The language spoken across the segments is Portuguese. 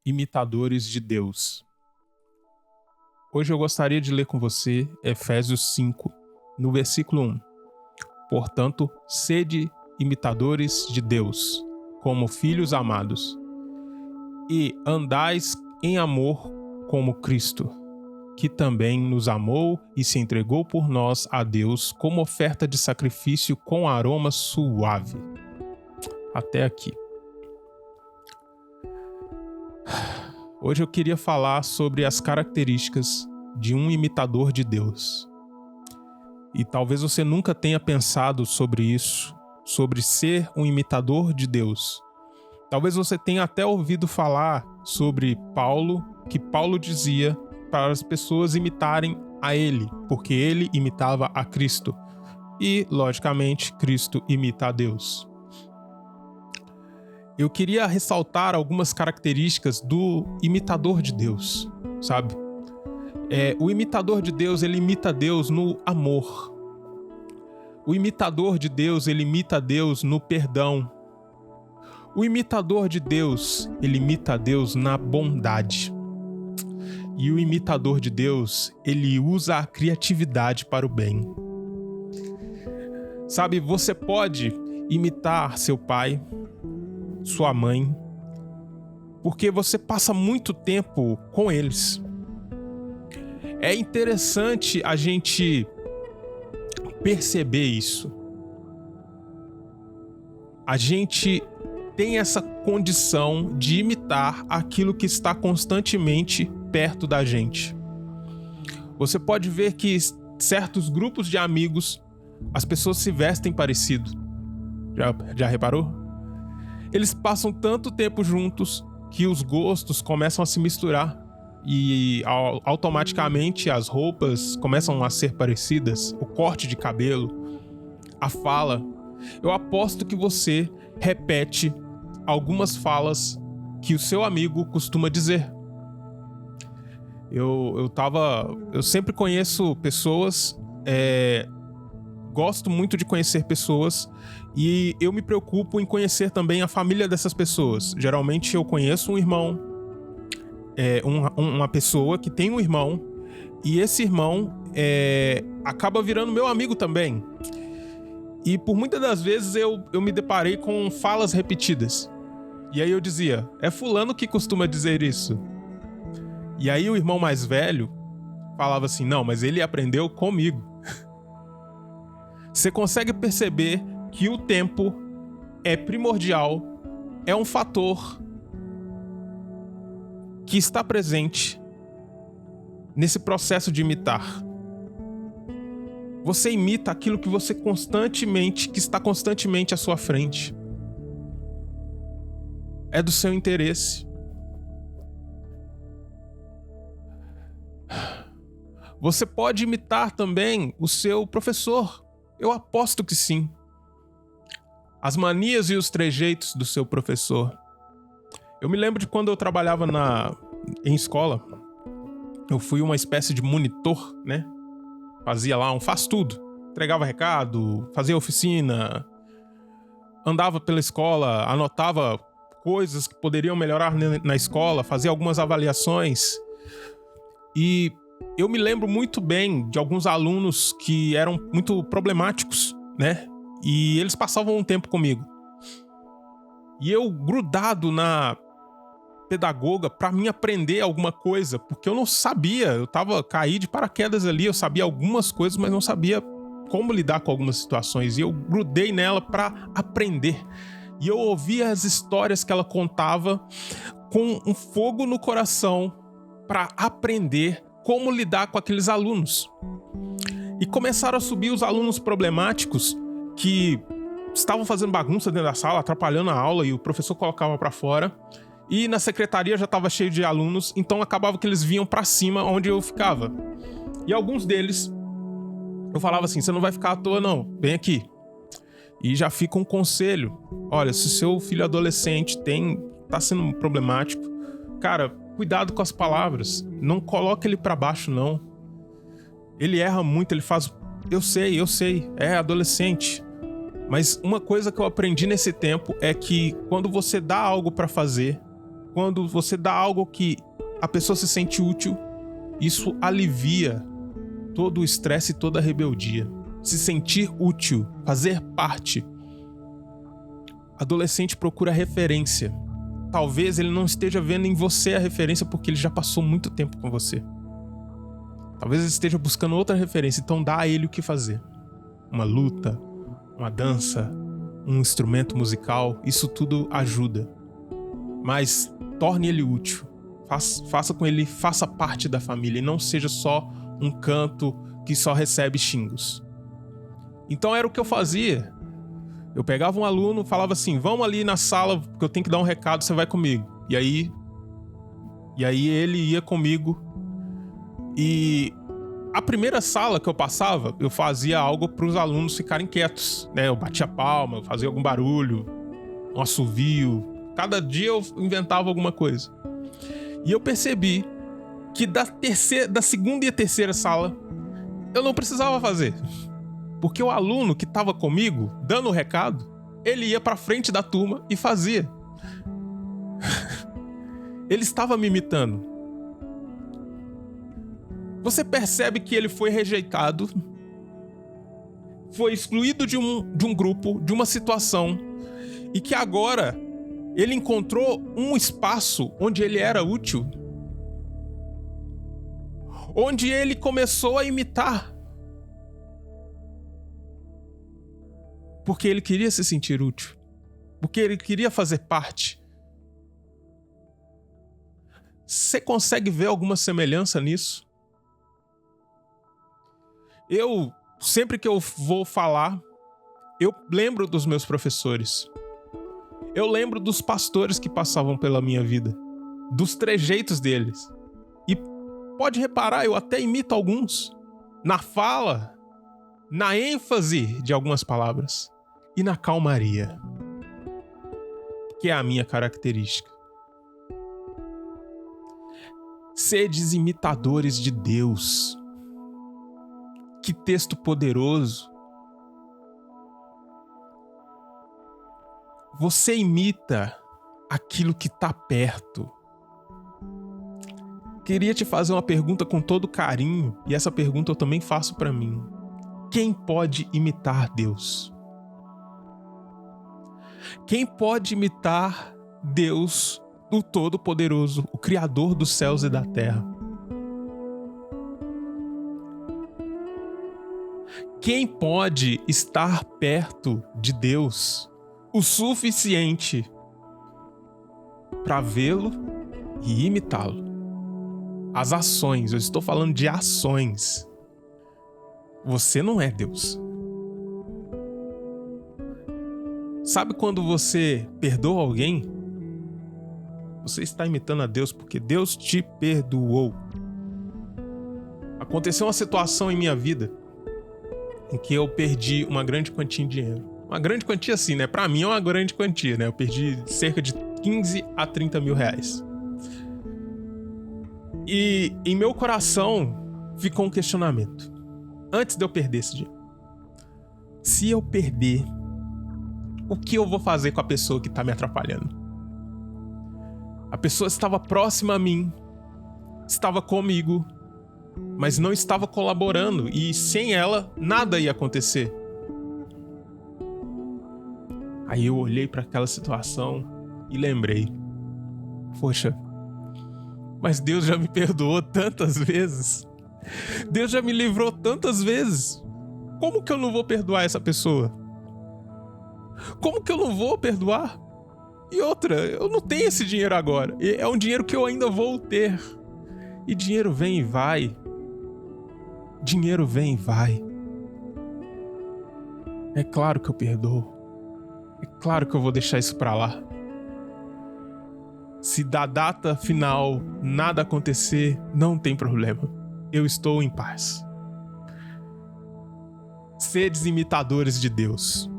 Imitadores de Deus. Hoje eu gostaria de ler com você Efésios 5, no versículo 1. Portanto, sede imitadores de Deus, como filhos amados, e andais em amor como Cristo, que também nos amou e se entregou por nós a Deus como oferta de sacrifício com aroma suave. Até aqui. Hoje eu queria falar sobre as características de um imitador de Deus. E talvez você nunca tenha pensado sobre isso, sobre ser um imitador de Deus. Talvez você tenha até ouvido falar sobre Paulo, que Paulo dizia para as pessoas imitarem a ele, porque ele imitava a Cristo. E, logicamente, Cristo imita a Deus. Eu queria ressaltar algumas características do imitador de Deus, sabe? O imitador de Deus, ele imita Deus no amor. O imitador de Deus, ele imita Deus no perdão. O imitador de Deus, ele imita Deus na bondade. E o imitador de Deus, ele usa a criatividade para o bem. Sabe, você pode imitar seu pai, sua mãe, porque você passa muito tempo com eles. É interessante a gente perceber isso. A gente tem essa condição de imitar aquilo que está constantemente perto da gente. Você pode ver que certos grupos de amigos, as pessoas se vestem parecido. Já reparou? Eles passam tanto tempo juntos que os gostos começam a se misturar e automaticamente as roupas começam a ser parecidas, o corte de cabelo, a fala. Eu aposto que você repete algumas falas que o seu amigo costuma dizer. Eu sempre conheço pessoas, gosto muito de conhecer pessoas e eu me preocupo em conhecer também a família dessas pessoas. Geralmente eu conheço um irmão, uma pessoa que tem um irmão, e esse irmão acaba virando meu amigo também. E por muitas das vezes eu me deparei com falas repetidas. E aí eu dizia, é fulano que costuma dizer isso. E aí o irmão mais velho falava assim, não, mas ele aprendeu comigo. Você consegue perceber que o tempo é primordial, é um fator que está presente nesse processo de imitar. Você imita aquilo que que está constantemente à sua frente. É do seu interesse. Você pode imitar também o seu professor. Eu aposto que sim. As manias e os trejeitos do seu professor. Eu me lembro de quando eu trabalhava em escola. Eu fui uma espécie de monitor, né? Fazia lá faz tudo. Entregava recado, fazia oficina, andava pela escola, anotava coisas que poderiam melhorar na escola, fazia algumas avaliações. E eu me lembro muito bem de alguns alunos que eram muito problemáticos, né? E eles passavam um tempo comigo. E eu grudado na pedagoga para mim aprender alguma coisa, porque eu não sabia, caí de paraquedas ali, eu sabia algumas coisas, mas não sabia como lidar com algumas situações. E eu grudei nela para aprender. E eu ouvia as histórias que ela contava com um fogo no coração para aprender como lidar com aqueles alunos. E começaram a subir os alunos problemáticos que estavam fazendo bagunça dentro da sala, atrapalhando a aula, e o professor colocava para fora. E na secretaria já estava cheio de alunos, então acabava que eles vinham para cima onde eu ficava. E alguns deles, eu falava assim, você não vai ficar à toa não, vem aqui. E já fica um conselho, olha, se seu filho adolescente tá sendo problemático, cara, cuidado com as palavras, não coloca ele para baixo não. Ele erra muito, ele faz, eu sei, é adolescente. Mas uma coisa que eu aprendi nesse tempo é que quando você dá algo para fazer, quando você dá algo que a pessoa se sente útil, isso alivia todo o estresse e toda a rebeldia. Se sentir útil, fazer parte. Adolescente procura referência. Talvez ele não esteja vendo em você a referência porque ele já passou muito tempo com você. Talvez ele esteja buscando outra referência, então dá a ele o que fazer. Uma luta, uma dança, um instrumento musical, isso tudo ajuda. Mas torne ele útil. Faça com ele, faça parte da família e não seja só um canto que só recebe xingos. Então era o que eu fazia. Eu pegava um aluno, falava assim, vamos ali na sala porque eu tenho que dar um recado, você vai comigo. E aí ele ia comigo. E a primeira sala que eu passava, eu fazia algo para os alunos ficarem quietos, né? Eu batia palma, eu fazia algum barulho, um assovio. Cada dia eu inventava alguma coisa. E eu percebi que da segunda e a terceira sala eu não precisava fazer. Porque o aluno que estava comigo, dando o recado, ele ia para frente da turma e fazia. Ele estava me imitando. Você percebe que ele foi rejeitado, foi excluído de um grupo, de uma situação, e que agora ele encontrou um espaço onde ele era útil, onde ele começou a imitar. Porque ele queria se sentir útil. Porque ele queria fazer parte. Você consegue ver alguma semelhança nisso? Sempre que eu vou falar, eu lembro dos meus professores. Eu lembro dos pastores que passavam pela minha vida. Dos trejeitos deles. E pode reparar, eu até imito alguns. Na fala, na ênfase de algumas palavras. E na calmaria, que é a minha característica. Sedes imitadores de Deus. Que texto poderoso. Você imita aquilo que está perto. Queria te fazer uma pergunta com todo carinho, e essa pergunta eu também faço para mim. Quem pode imitar Deus? Quem pode imitar Deus, o Todo-Poderoso, o Criador dos céus e da terra? Quem pode estar perto de Deus o suficiente para vê-lo e imitá-lo? As ações, eu estou falando de ações. Você não é Deus. Sabe quando você perdoa alguém? Você está imitando a Deus porque Deus te perdoou. Aconteceu uma situação em minha vida em que eu perdi uma grande quantia em dinheiro. Uma grande quantia assim, né? Pra mim é uma grande quantia, né? Eu perdi cerca de 15 a 30 mil reais. E em meu coração ficou um questionamento. Antes de eu perder esse dinheiro. Se eu perder, o que eu vou fazer com a pessoa que tá me atrapalhando? A pessoa estava próxima a mim, estava comigo, mas não estava colaborando, e sem ela nada ia acontecer. Aí eu olhei para aquela situação e lembrei: poxa, mas Deus já me perdoou tantas vezes. Deus já me livrou tantas vezes. Como que eu não vou perdoar essa pessoa? Como que eu não vou perdoar? E outra, eu não tenho esse dinheiro agora. É um dinheiro que eu ainda vou ter. E dinheiro vem e vai. Dinheiro vem e vai. É claro que eu perdoo. É claro que eu vou deixar isso pra lá. Se da data final nada acontecer, não tem problema. Eu estou em paz. Sedes imitadores de Deus.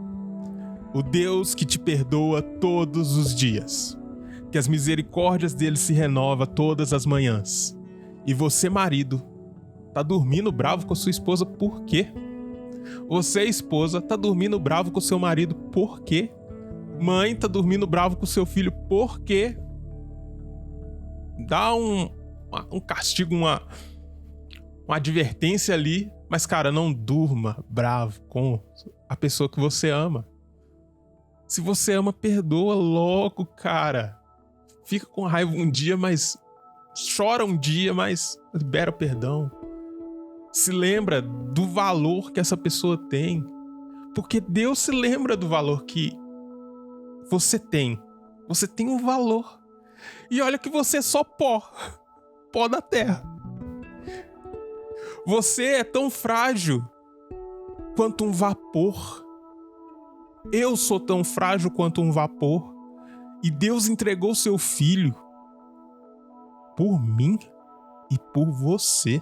O Deus que te perdoa todos os dias. Que as misericórdias dele se renovam todas as manhãs. E você, marido, tá dormindo bravo com sua esposa por quê? Você, esposa, tá dormindo bravo com seu marido por quê? Mãe tá dormindo bravo com seu filho por quê? dá um castigo, uma advertência ali, mas, cara, não durma bravo com a pessoa que você ama. Se você ama, perdoa logo, cara. Fica com raiva um dia, mas chora um dia, mas libera o perdão. Se lembra do valor que essa pessoa tem. Porque Deus se lembra do valor que você tem. Você tem um valor. E olha que você é só pó. Pó da terra. Você é tão frágil quanto um vapor. Eu sou tão frágil quanto um vapor. E Deus entregou seu filho por mim e por você,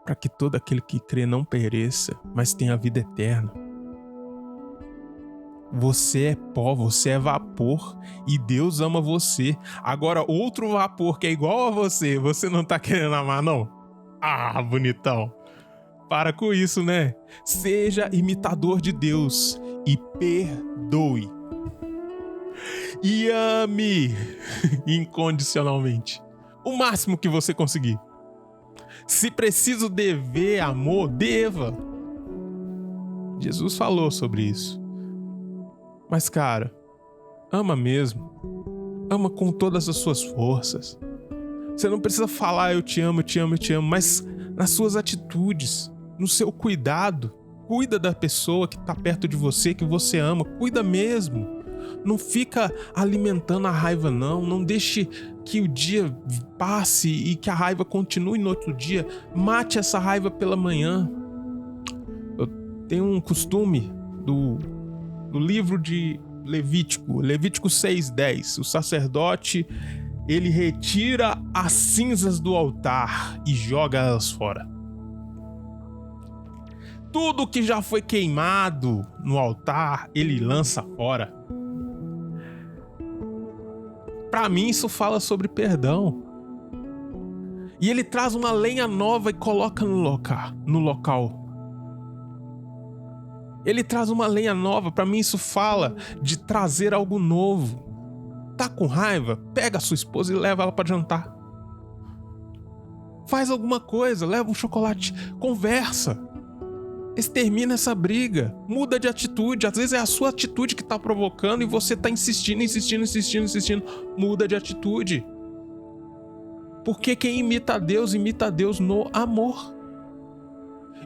para que todo aquele que crê não pereça, mas tenha a vida eterna. Você é pó, você é vapor e Deus ama você. Agora, outro vapor que é igual a você não tá querendo amar, não? Ah, bonitão. Para com isso, né? Seja imitador de Deus e perdoe. E ame incondicionalmente. O máximo que você conseguir. Se preciso dever amor, deva. Jesus falou sobre isso. Mas, cara, ama mesmo. Ama com todas as suas forças. Você não precisa falar eu te amo, eu te amo, eu te amo, mas nas suas atitudes, no seu cuidado. Cuida da pessoa que tá perto de você, que você ama. Cuida mesmo. Não fica alimentando a raiva, não. Não deixe que o dia passe e que a raiva continue no outro dia. Mate essa raiva pela manhã. Eu tenho um costume do livro de Levítico 6:10. O sacerdote, ele retira as cinzas do altar e joga elas fora. Tudo que já foi queimado no altar, ele lança fora. Para mim, isso fala sobre perdão. E ele traz uma lenha nova e coloca no local. Ele traz uma lenha nova. Para mim, isso fala de trazer algo novo. Tá com raiva? Pega a sua esposa e leva ela para jantar. Faz alguma coisa, leva um chocolate, conversa. Extermina essa briga, muda de atitude. Às vezes é a sua atitude que tá provocando e você tá insistindo. Muda de atitude. Porque quem imita a Deus no amor.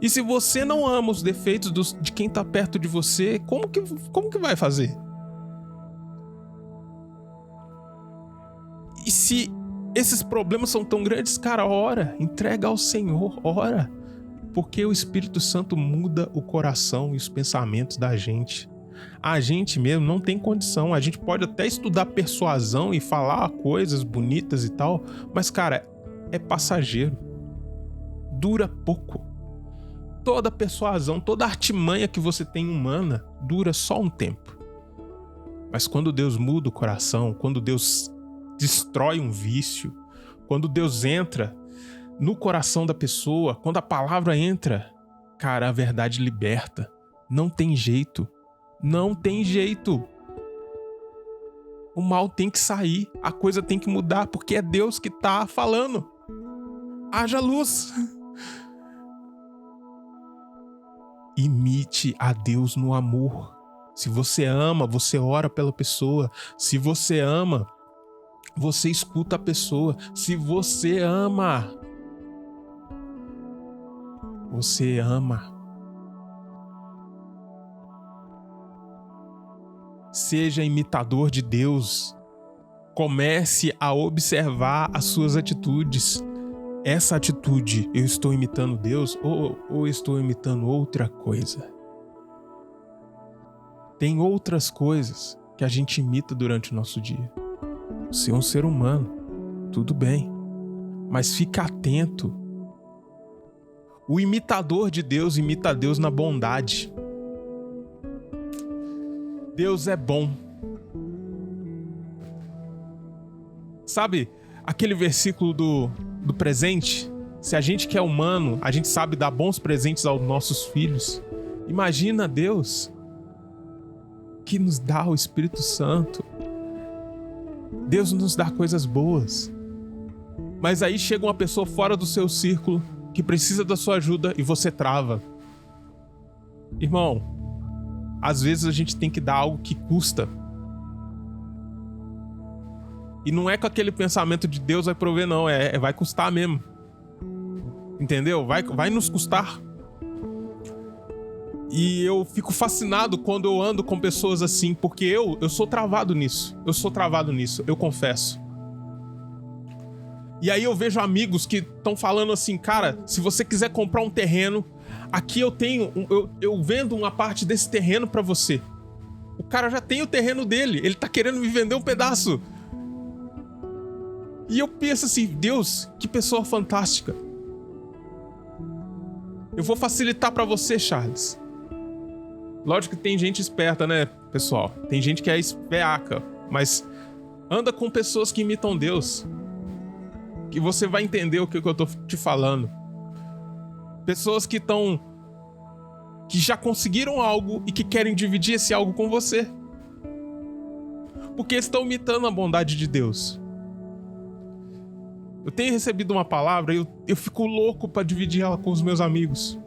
E se você não ama os defeitos de quem tá perto de você, como que vai fazer? E se esses problemas são tão grandes, cara, ora, entrega ao Senhor, ora. Porque o Espírito Santo muda o coração e os pensamentos da gente. A gente mesmo não tem condição. A gente pode até estudar persuasão e falar coisas bonitas e tal, mas, cara, é passageiro. Dura pouco. Toda persuasão, toda artimanha que você tem humana dura só um tempo. Mas quando Deus muda o coração, quando Deus destrói um vício, quando Deus entra no coração da pessoa, quando a palavra entra, cara, a verdade liberta. Não tem jeito. Não tem jeito. O mal tem que sair, a coisa tem que mudar, porque é Deus que tá falando. Haja luz. Imite a Deus no amor. Se você ama, você ora pela pessoa. Se você ama, você escuta a pessoa. Se você ama, você ama. Seja imitador de Deus. Comece a observar as suas atitudes. Essa atitude, eu estou imitando Deus ou estou imitando outra coisa? Tem outras coisas que a gente imita durante o nosso dia. Você é um ser humano, tudo bem, mas fica atento. O imitador de Deus imita Deus na bondade. Deus é bom. Sabe aquele versículo do presente? Se a gente que é humano, a gente sabe dar bons presentes aos nossos filhos. Imagina Deus que nos dá o Espírito Santo. Deus nos dá coisas boas. Mas aí chega uma pessoa fora do seu círculo que precisa da sua ajuda e você trava. Irmão, às vezes a gente tem que dar algo que custa. E não é com aquele pensamento de Deus vai prover, não. Vai custar mesmo. Entendeu? Vai nos custar. E eu fico fascinado quando eu ando com pessoas assim, porque eu sou travado nisso. Eu confesso. E aí eu vejo amigos que estão falando assim, cara, se você quiser comprar um terreno, aqui eu vendo uma parte desse terreno pra você. O cara já tem o terreno dele, ele tá querendo me vender um pedaço. E eu penso assim, Deus, que pessoa fantástica. Eu vou facilitar pra você, Charles. Lógico que tem gente esperta, né, pessoal? Tem gente que é esperta, mas anda com pessoas que imitam Deus. Que você vai entender o que eu tô te falando. Pessoas que já conseguiram algo e que querem dividir esse algo com você. Porque estão imitando a bondade de Deus. Eu tenho recebido uma palavra e eu fico louco para dividir ela com os meus amigos.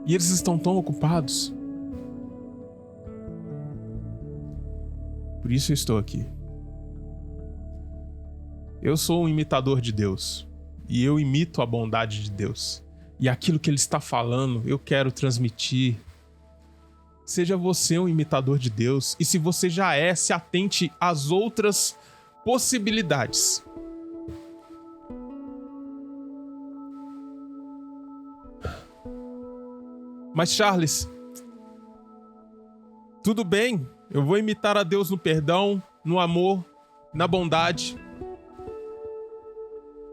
E eles estão tão ocupados. Por isso eu estou aqui. Eu sou um imitador de Deus. E eu imito a bondade de Deus. E aquilo que Ele está falando, eu quero transmitir. Seja você um imitador de Deus. E se você já é, se atente às outras possibilidades. Mas Charles, tudo bem, eu vou imitar a Deus no perdão, no amor, na bondade.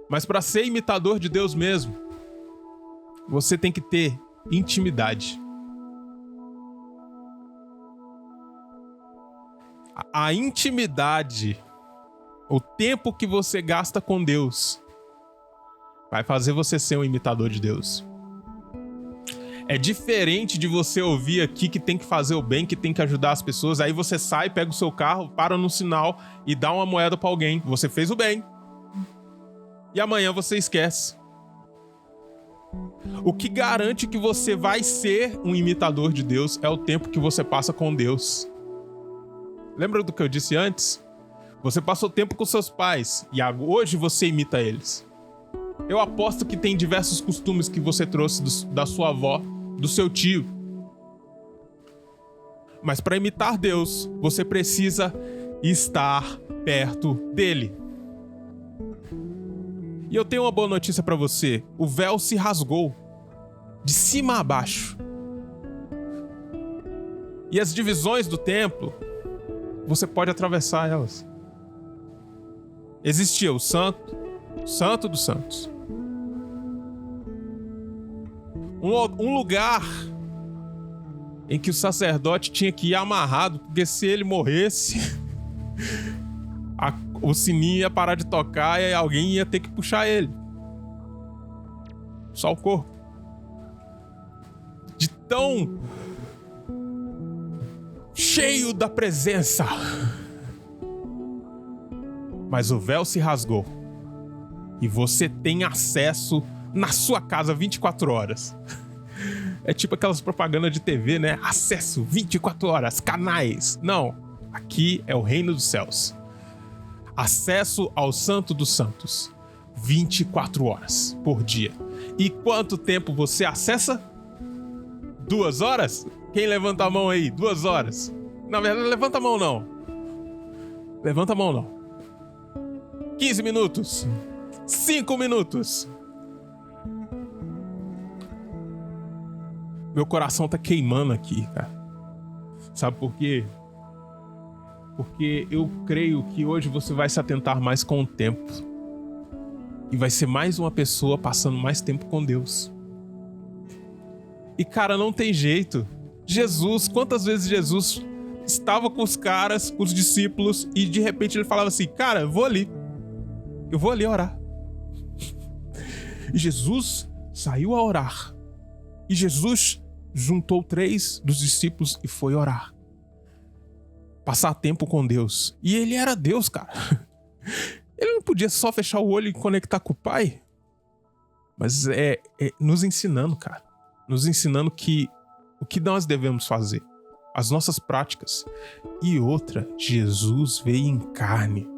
Mas para ser imitador de Deus mesmo, você tem que ter intimidade. A intimidade, o tempo que você gasta com Deus, vai fazer você ser um imitador de Deus. É diferente de você ouvir aqui que tem que fazer o bem, que tem que ajudar as pessoas. Aí você sai, pega o seu carro, para no sinal e dá uma moeda pra alguém. Você fez o bem. E amanhã você esquece. O que garante que você vai ser um imitador de Deus é o tempo que você passa com Deus. Lembra do que eu disse antes? Você passou tempo com seus pais e hoje você imita eles. Eu aposto que tem diversos costumes que você trouxe da sua avó, do seu tio. Mas para imitar Deus, você precisa estar perto dele. E eu tenho uma boa notícia para você. O véu se rasgou de cima a baixo. E as divisões do templo, você pode atravessar elas. Existia o Santo dos Santos. Um lugar em que o sacerdote tinha que ir amarrado, porque se ele morresse, o sininho ia parar de tocar e alguém ia ter que puxar ele. Só o corpo. De tão cheio da presença. Mas o véu se rasgou. E você tem acesso na sua casa 24 horas. É tipo aquelas propagandas de TV, né? Acesso 24 horas, canais. Não, aqui é o reino dos céus. Acesso ao Santo dos Santos. 24 horas por dia. E quanto tempo você acessa? 2 horas? Quem levanta a mão aí? 2 horas. Na verdade, levanta a mão não. Levanta a mão não. 15 minutos. 5 minutos. Meu coração tá queimando aqui, cara. Sabe por quê? Porque eu creio que hoje você vai se atentar mais com o tempo. E vai ser mais uma pessoa passando mais tempo com Deus. E, cara, não tem jeito. Jesus, quantas vezes Jesus estava com os caras, com os discípulos, e de repente ele falava assim, cara, eu vou ali orar. E Jesus saiu a orar. E Jesus juntou 3 dos discípulos e foi orar. passar tempo com Deus. E ele era Deus, cara. Ele não podia só fechar o olho e conectar com o Pai. Mas é nos ensinando, cara. Nos ensinando que o que nós devemos fazer. As nossas práticas. E outra, Jesus veio em carne.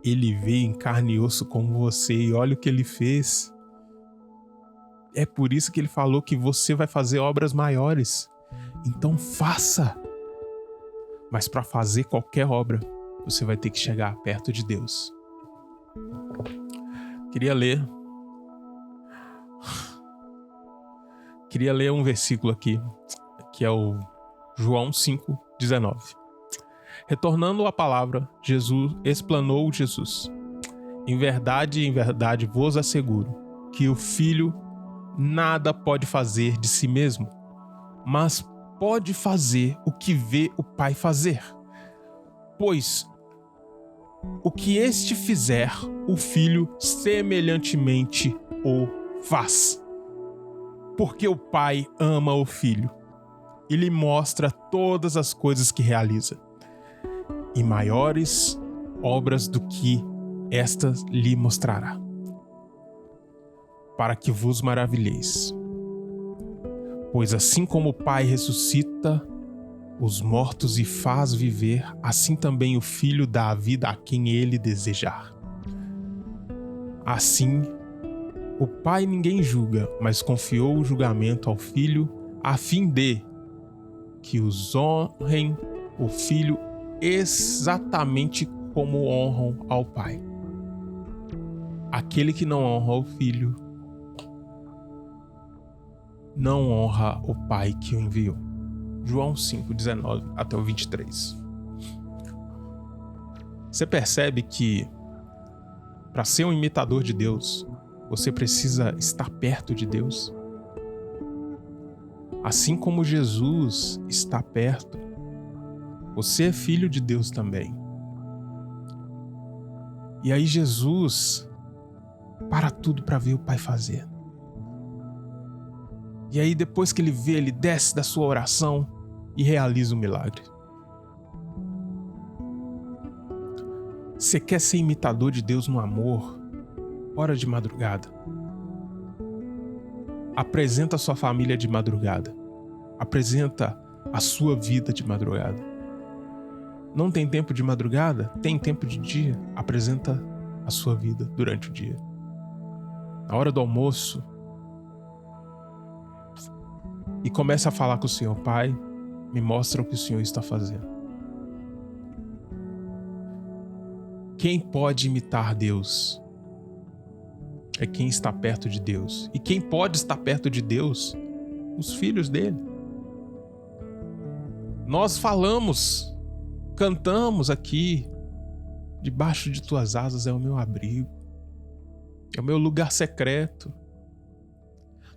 Ele veio em carne e osso como você. E olha o que ele fez. É por isso que ele falou que você vai fazer obras maiores. Então faça. Mas para fazer qualquer obra, você vai ter que chegar perto de Deus. Queria ler um versículo aqui, que é o João 5:19. Retornando à palavra, explanou Jesus. Em verdade vos asseguro que o Filho nada pode fazer de si mesmo, mas pode fazer o que vê o Pai fazer. Pois o que este fizer, o Filho semelhantemente o faz. Porque o Pai ama o Filho e lhe mostra todas as coisas que realiza. E maiores obras do que estas lhe mostrará, para que vos maravilheis. Pois assim como o Pai ressuscita os mortos e faz viver, assim também o Filho dá a vida a quem ele desejar. Assim, o Pai ninguém julga, mas confiou o julgamento ao Filho, a fim de que os honrem o Filho exatamente como honram ao Pai. Aquele que não honra o Filho não honra o Pai que o enviou. João 5:19 até o 23. Você percebe que para ser um imitador de Deus, você precisa estar perto de Deus? Assim como Jesus está perto, você é filho de Deus também. E aí Jesus para tudo para ver o Pai fazer. E aí depois que ele vê, ele desce da sua oração e realiza o milagre. Você quer ser imitador de Deus no amor? Ora de madrugada. Apresenta a sua família de madrugada. Apresenta a sua vida de madrugada. Não tem tempo de madrugada? Tem tempo de dia? Apresenta a sua vida durante o dia. Na hora do almoço, e começa a falar com o Senhor: Pai, me mostra o que o Senhor está fazendo. Quem pode imitar Deus é quem está perto de Deus. E quem pode estar perto de Deus? Os filhos dele. Nós falamos, cantamos aqui: debaixo de tuas asas é o meu abrigo, é o meu lugar secreto.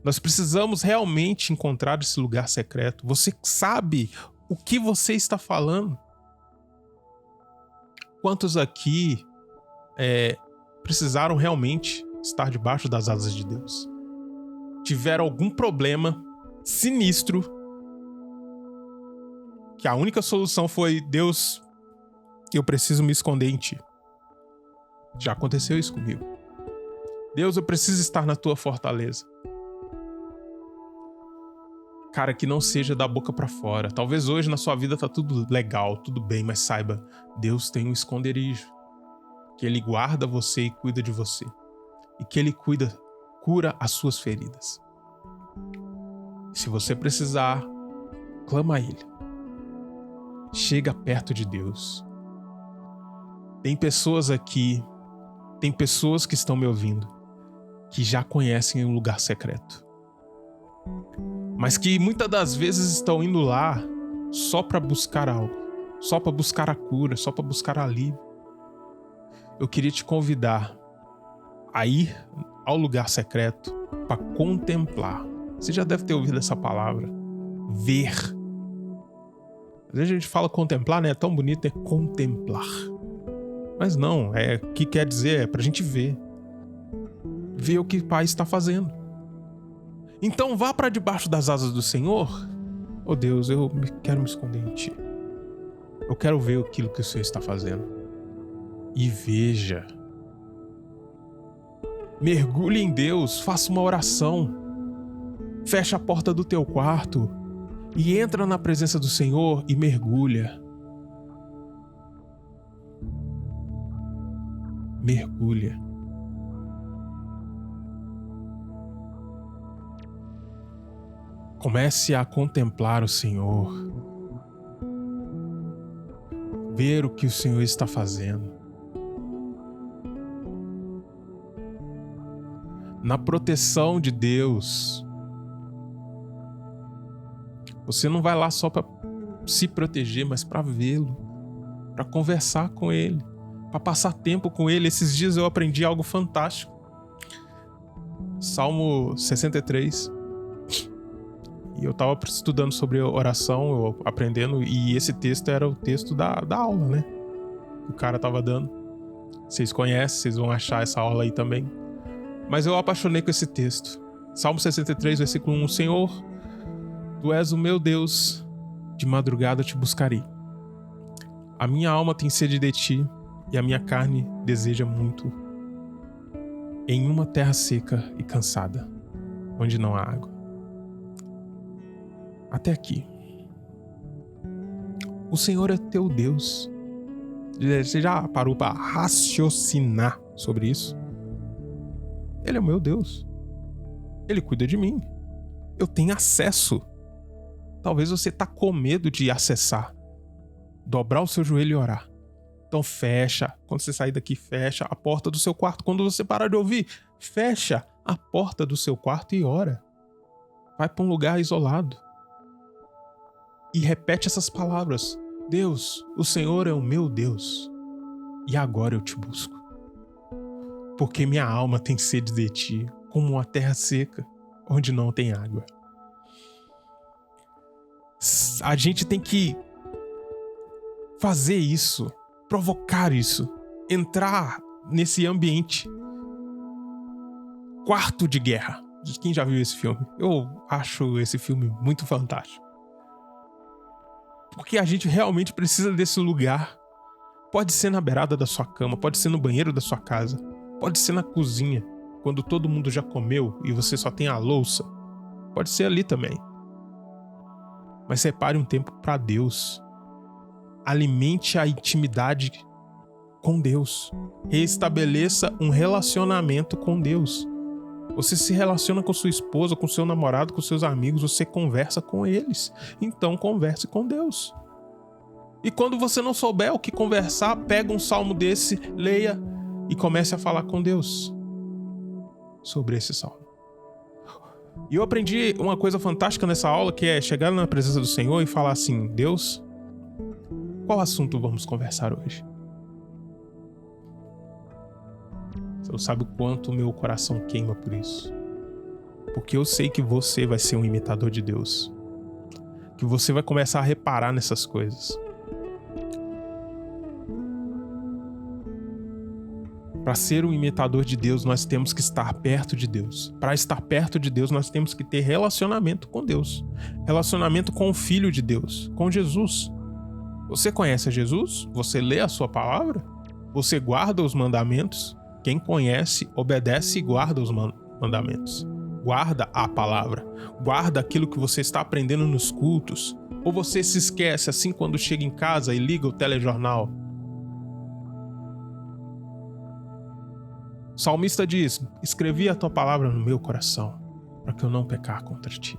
Nós precisamos realmente encontrar esse lugar secreto. Você sabe o que você está falando? Quantos aqui precisaram realmente estar debaixo das asas de Deus? Tiveram algum problema sinistro que a única solução foi: Deus, eu preciso me esconder em ti. Já aconteceu isso comigo. Deus, eu preciso estar na tua fortaleza. Cara, que não seja da boca pra fora. Talvez hoje na sua vida tá tudo legal, tudo bem, mas saiba, Deus tem um esconderijo. Que Ele guarda você e cuida de você. E que Ele cura as suas feridas. Se você precisar, clama a Ele. Chega perto de Deus. Tem pessoas aqui, tem pessoas que estão me ouvindo, que já conhecem um lugar secreto. Mas que muitas das vezes estão indo lá só para buscar algo, só para buscar a cura, só para buscar alívio. Eu queria te convidar a ir ao lugar secreto para contemplar. Você já deve ter ouvido essa palavra, ver. Às vezes a gente fala contemplar, né? É tão bonito, é contemplar. Mas não, o que quer dizer é pra gente ver. Ver o que o Pai está fazendo. Então vá para debaixo das asas do Senhor Oh Deus, quero me esconder em Ti. Eu quero ver aquilo que o Senhor está fazendo. E veja. Mergulhe em Deus, faça uma oração. Fecha a porta do teu quarto e entra na presença do Senhor e mergulha. Mergulha. Comece a contemplar o Senhor. Ver o que o Senhor está fazendo. Na proteção de Deus. Você não vai lá só para se proteger, mas para vê-lo, para conversar com Ele, para passar tempo com Ele. Esses dias eu aprendi algo fantástico. Salmo 63. E eu estava estudando sobre oração, eu aprendendo, e esse texto era o texto da aula, né? Que o cara estava dando. Vocês conhecem, vocês vão achar essa aula aí também. Mas eu apaixonei com esse texto. Salmo 63, versículo 1. Senhor, Tu és o meu Deus, de madrugada te buscarei. A minha alma tem sede de Ti, e a minha carne deseja muito em uma terra seca e cansada, onde não há água. Até aqui. O Senhor é teu Deus. Você já parou para raciocinar sobre isso? Ele é o meu Deus. Ele cuida de mim. Eu tenho acesso. Talvez você tá com medo de acessar. Dobrar o seu joelho e orar. Então fecha. Quando você sair daqui, fecha a porta do seu quarto. Quando você parar de ouvir, fecha a porta do seu quarto e ora. Vai para um lugar isolado. E repete essas palavras. Deus, o Senhor é o meu Deus. E agora eu te busco. Porque minha alma tem sede de Ti, como uma terra seca, onde não tem água. A gente tem que fazer isso, provocar isso, entrar nesse ambiente. Quarto de Guerra. Quem já viu esse filme? Eu acho esse filme muito fantástico. Porque a gente realmente precisa desse lugar. Pode ser na beirada da sua cama, pode ser no banheiro da sua casa, pode ser na cozinha, quando todo mundo já comeu e você só tem a louça. Pode ser ali também. Mas separe um tempo para Deus. Alimente a intimidade com Deus. Reestabeleça um relacionamento com Deus. Você se relaciona com sua esposa, com seu namorado, com seus amigos, você conversa com eles. Então converse com Deus. E quando você não souber o que conversar, pega um salmo desse, leia e comece a falar com Deus sobre esse salmo. E eu aprendi uma coisa fantástica nessa aula, que é chegar na presença do Senhor e falar assim: Deus, qual assunto vamos conversar hoje? Você não sabe o quanto o meu coração queima por isso. Porque eu sei que você vai ser um imitador de Deus. Que você vai começar a reparar nessas coisas. Para ser um imitador de Deus, nós temos que estar perto de Deus. Para estar perto de Deus, nós temos que ter relacionamento com Deus. Relacionamento com o Filho de Deus, com Jesus. Você conhece a Jesus? Você lê a sua palavra? Você guarda os mandamentos? Quem conhece, obedece e guarda os mandamentos. Guarda a palavra. Guarda aquilo que você está aprendendo nos cultos. Ou você se esquece assim quando chega em casa e liga o telejornal? O salmista diz: escrevi a tua palavra no meu coração, para que eu não pecar contra ti.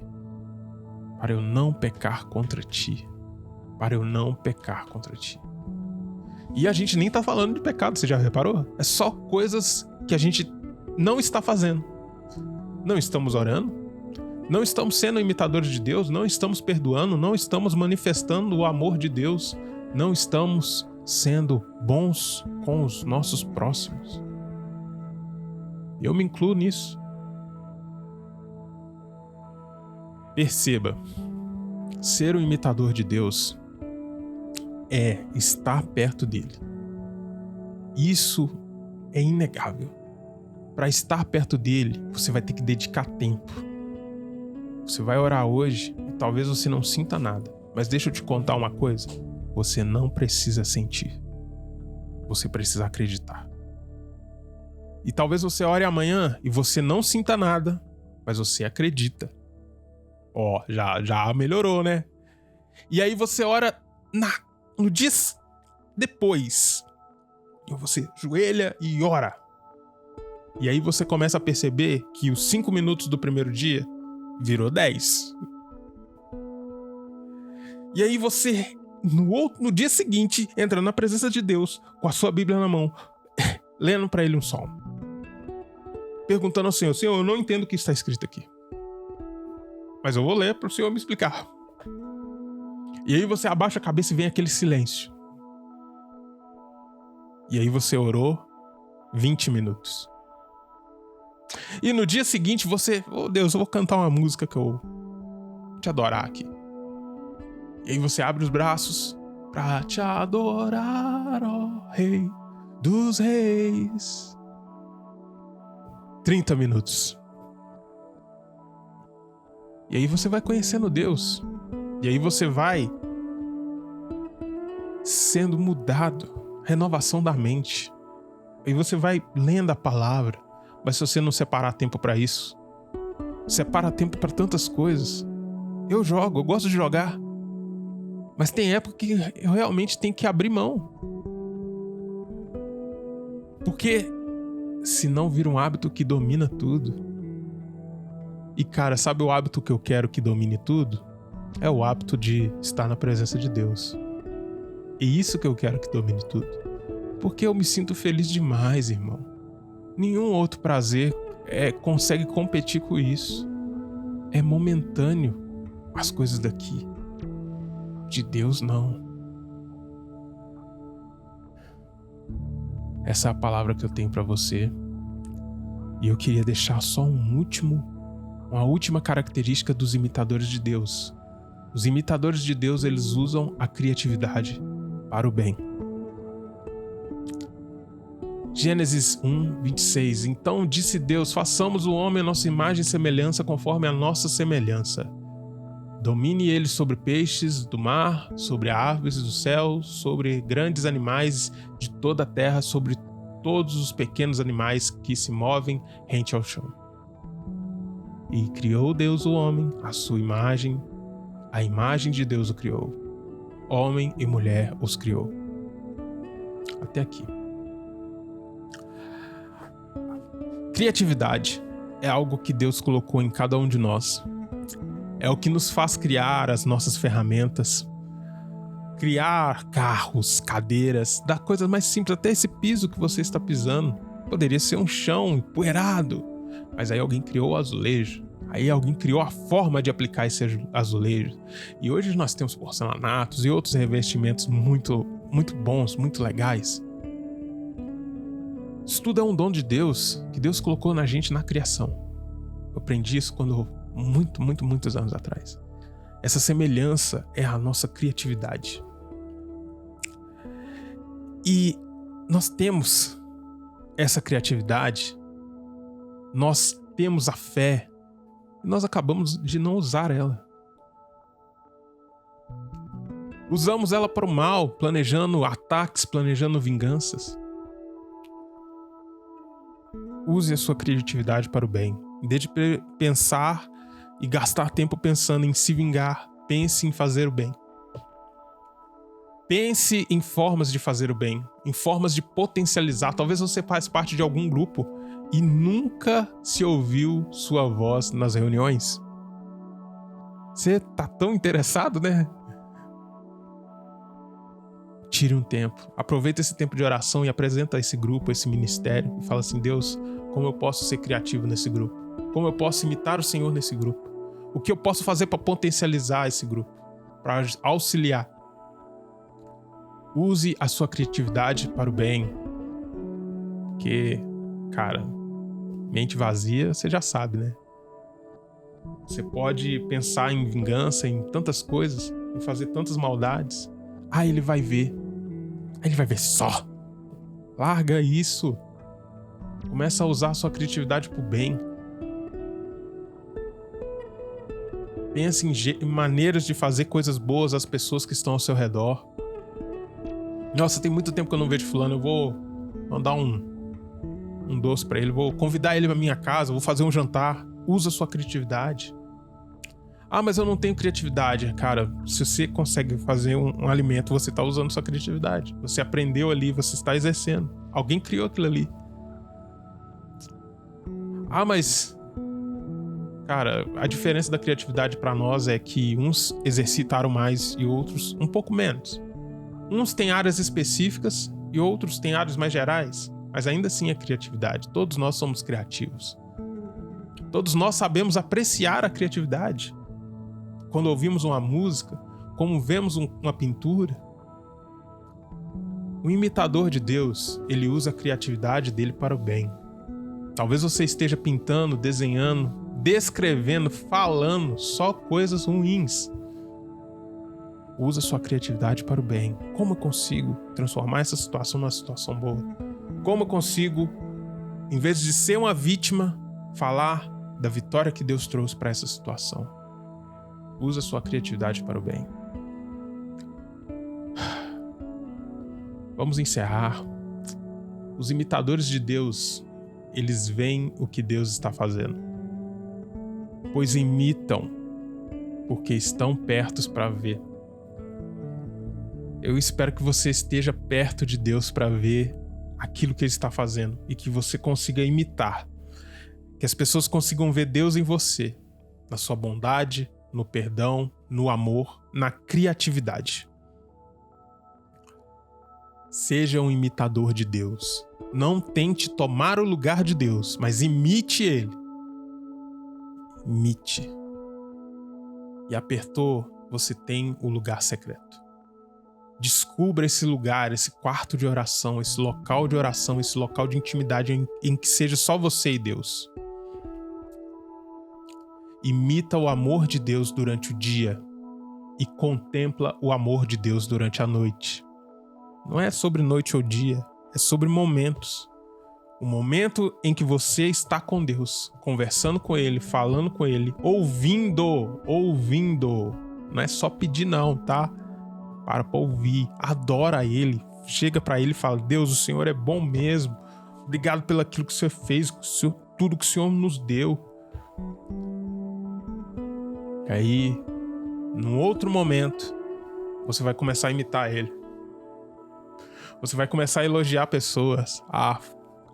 Para eu não pecar contra ti. Para eu não pecar contra ti. E a gente nem tá falando de pecado, você já reparou? É só coisas que a gente não está fazendo. Não estamos orando, não estamos sendo imitadores de Deus, não estamos perdoando, não estamos manifestando o amor de Deus, não estamos sendo bons com os nossos próximos. Eu me incluo nisso. Perceba, ser um imitador de Deus é estar perto dele. Isso é inegável. Para estar perto dele, você vai ter que dedicar tempo. Você vai orar hoje e talvez você não sinta nada. Mas deixa eu te contar uma coisa. Você não precisa sentir. Você precisa acreditar. E talvez você ore amanhã e você não sinta nada, mas você acredita. Ó, já melhorou, né? E aí você ora no dia depois. E você joelha e ora. E aí você começa a perceber que os 5 minutos do primeiro dia virou 10. E aí você, no dia seguinte, entra na presença de Deus, com a sua Bíblia na mão, lendo para ele um salmo. Perguntando ao Senhor, Senhor, eu não entendo o que está escrito aqui. Mas eu vou ler para o Senhor me explicar. E aí você abaixa a cabeça e vem aquele silêncio. E aí você orou 20 minutos. E no dia seguinte você... Oh Deus, eu vou cantar uma música que eu vou te adorar aqui. E aí você abre os braços pra te adorar, ó Rei dos Reis. 30 minutos. E aí você vai conhecendo Deus. E aí você vai sendo mudado. Renovação da mente. Aí você vai lendo a palavra. Mas se você não separar tempo pra isso, separa tempo pra tantas coisas. Eu jogo, eu gosto de jogar. Mas tem época que eu realmente tenho que abrir mão. Porque senão vira um hábito que domina tudo. E cara, sabe o hábito que eu quero que domine tudo? É o hábito de estar na presença de Deus. E isso que eu quero que domine tudo. Porque eu me sinto feliz demais, irmão. Nenhum outro prazer consegue competir com isso. É momentâneo as coisas daqui. De Deus, não. Essa é a palavra que eu tenho pra você. E eu queria deixar só uma última característica dos imitadores de Deus. Os imitadores de Deus, eles usam a criatividade para o bem. Gênesis 1, 26. Então disse Deus, façamos o homem a nossa imagem e semelhança conforme a nossa semelhança. Domine ele sobre peixes do mar, sobre aves do céu, sobre grandes animais de toda a terra, sobre todos os pequenos animais que se movem rente ao chão. E criou Deus o homem, à sua imagem, a imagem de Deus o criou. Homem e mulher os criou. Até aqui. Criatividade é algo que Deus colocou em cada um de nós. É o que nos faz criar as nossas ferramentas, criar carros, cadeiras, da coisa mais simples, até esse piso que você está pisando. Poderia ser um chão empoeirado, mas aí alguém criou o azulejo. Aí alguém criou a forma de aplicar esse azulejo. E hoje nós temos porcelanatos e outros revestimentos muito, muito bons, muito legais. Isso tudo é um dom de Deus, que Deus colocou na gente na criação. Eu aprendi isso muitos anos atrás. Essa semelhança é a nossa criatividade. E nós temos essa criatividade, nós temos a fé, e nós acabamos de não usar ela. Usamos ela para o mal, planejando ataques, planejando vinganças. Use a sua criatividade para o bem. Em vez de pensar e gastar tempo pensando em se vingar, pense em fazer o bem. Pense em formas de fazer o bem, em formas de potencializar. Talvez você faça parte de algum grupo e nunca se ouviu sua voz nas reuniões. Você tá tão interessado, né? Tire um tempo, aproveita esse tempo de oração e apresenta esse grupo, esse ministério e fala assim, Deus, como eu posso ser criativo nesse grupo? Como eu posso imitar o Senhor nesse grupo? O que eu posso fazer para potencializar esse grupo? Para auxiliar? Use a sua criatividade para o bem. Porque, cara, mente vazia, você já sabe, né? Você pode pensar em vingança, em tantas coisas, em fazer tantas maldades. Ah, ele vai ver. Ele vai ver só. Larga isso. Começa a usar a sua criatividade pro bem. Pense em maneiras de fazer coisas boas às pessoas que estão ao seu redor. Nossa, tem muito tempo que eu não vejo fulano, eu vou mandar um doce pra ele, vou convidar ele pra minha casa, vou fazer um jantar. Usa sua criatividade. Ah, mas eu não tenho criatividade. Cara, se você consegue fazer um alimento, você tá usando sua criatividade. Você aprendeu ali, você está exercendo. Alguém criou aquilo ali. Ah, mas... Cara, a diferença da criatividade pra nós é que uns exercitaram mais e outros um pouco menos. Uns têm áreas específicas e outros têm áreas mais gerais. Mas ainda assim é criatividade. Todos nós somos criativos. Todos nós sabemos apreciar a criatividade. Quando ouvimos uma música, como vemos uma pintura. O imitador de Deus, ele usa a criatividade dele para o bem. Talvez você esteja pintando, desenhando, descrevendo, falando só coisas ruins. Usa sua criatividade para o bem. Como eu consigo transformar essa situação numa situação boa? Como eu consigo, em vez de ser uma vítima, falar da vitória que Deus trouxe para essa situação? Usa sua criatividade para o bem. Vamos encerrar. Os imitadores de Deus, eles veem o que Deus está fazendo, pois imitam porque estão perto para ver. Eu espero que você esteja perto de Deus para ver aquilo que Ele está fazendo e que você consiga imitar. Que as pessoas consigam ver Deus em você, na sua bondade, no perdão, no amor, na criatividade. Seja um imitador de Deus. Não tente tomar o lugar de Deus, mas imite Ele. Imite. E apertou, você tem o lugar secreto. Descubra esse lugar, esse quarto de oração, esse local de oração, esse local de intimidade em que seja só você e Deus. Imita o amor de Deus durante o dia e contempla o amor de Deus durante a noite. Não é sobre noite ou dia, é sobre momentos. O momento em que você está com Deus, conversando com Ele, falando com Ele, ouvindo. Não é só pedir não, tá? Para ouvir, adora Ele, chega para Ele e fala: Deus, o Senhor é bom mesmo. Obrigado pelo aquilo que o Senhor fez, tudo que o Senhor nos deu. E aí, num outro momento, você vai começar a imitar Ele. Você vai começar a elogiar pessoas, a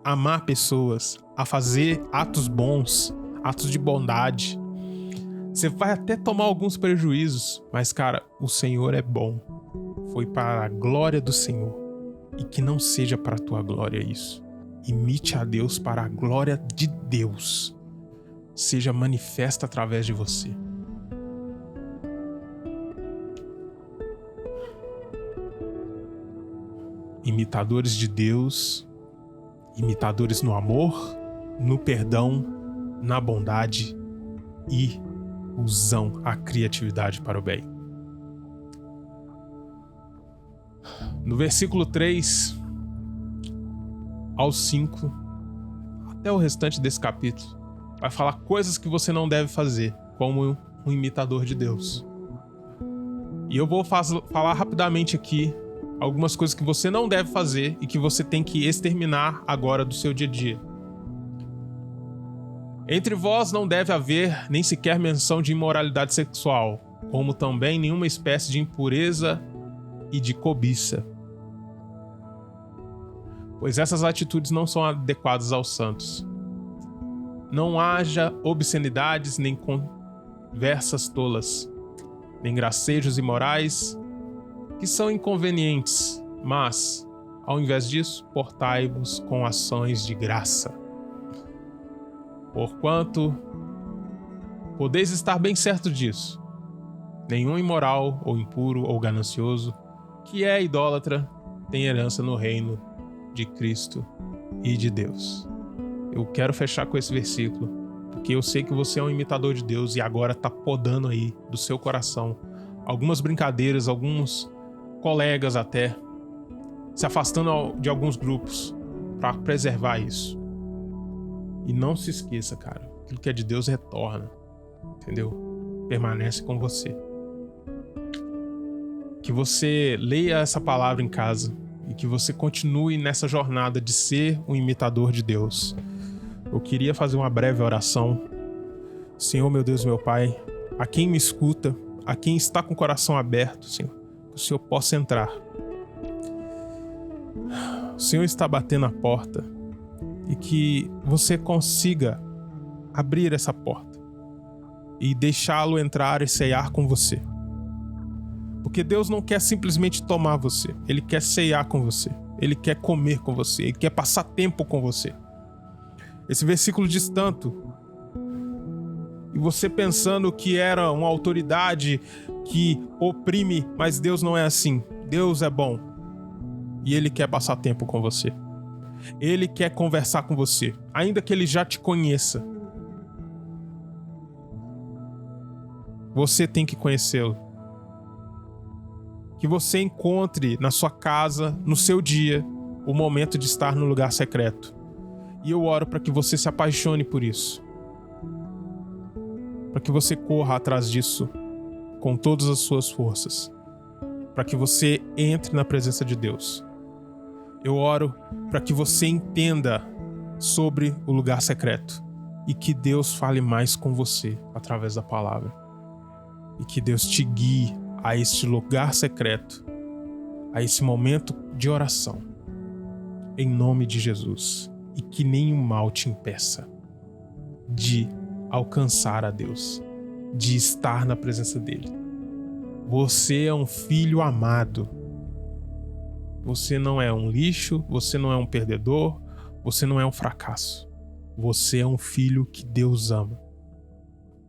amar pessoas, a fazer atos bons, atos de bondade. Você vai até tomar alguns prejuízos, mas, cara, o Senhor é bom. Foi para a glória do Senhor. E que não seja para a tua glória isso. Imite a Deus para a glória de Deus. Seja manifesta através de você. Imitadores de Deus, imitadores no amor, no perdão, na bondade e usam a criatividade para o bem. No versículo 3 ao 5, até o restante desse capítulo, vai falar coisas que você não deve fazer como um imitador de Deus. E eu vou falar rapidamente aqui algumas coisas que você não deve fazer e que você tem que exterminar agora do seu dia a dia. Entre vós não deve haver nem sequer menção de imoralidade sexual, como também nenhuma espécie de impureza e de cobiça, pois essas atitudes não são adequadas aos santos. Não haja obscenidades, nem conversas tolas, nem gracejos imorais, que são inconvenientes, mas, ao invés disso, portai-vos com ações de graça. Porquanto podeis estar bem certo disso, nenhum imoral, ou impuro, ou ganancioso, que é idólatra, tem herança no reino de Cristo e de Deus. Eu quero fechar com esse versículo, porque eu sei que você é um imitador de Deus e agora está podando aí do seu coração algumas brincadeiras, alguns colegas até, se afastando de alguns grupos para preservar isso. E não se esqueça, cara, aquilo que é de Deus retorna, entendeu? permanece com você. Que você leia essa palavra em casa e que você continue nessa jornada de ser um imitador de Deus. Eu queria fazer uma breve oração. Senhor, meu Deus, meu Pai, a quem me escuta, a quem está com o coração aberto, Senhor, que o Senhor possa entrar. O Senhor está batendo a porta e que você consiga abrir essa porta e deixá-lo entrar e ceiar com você. Porque Deus não quer simplesmente tomar você, Ele quer ceiar com você, Ele quer comer com você, Ele quer passar tempo com você. Esse versículo diz tanto, e você pensando que era uma autoridade que oprime, mas Deus não é assim. Deus é bom e Ele quer passar tempo com você. Ele quer conversar com você, ainda que Ele já te conheça. Você tem que conhecê-lo. Que você encontre na sua casa, no seu dia, o momento de estar no lugar secreto. E eu oro para que você se apaixone por isso. Para que você corra atrás disso com todas as suas forças. Para que você entre na presença de Deus. Eu oro para que você entenda sobre o lugar secreto. E que Deus fale mais com você através da palavra. E que Deus te guie a este lugar secreto, a esse momento de oração, em nome de Jesus, e que nenhum mal te impeça de alcançar a Deus, de estar na presença dele. Você é um filho amado. Você não é um lixo, você não é um perdedor, você não é um fracasso. Você é um filho que Deus ama.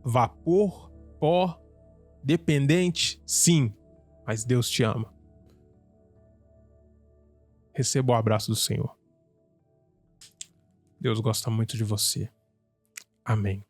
Vapor, pó, dependente, sim, mas Deus te ama. Receba o abraço do Senhor. Deus gosta muito de você. Amém.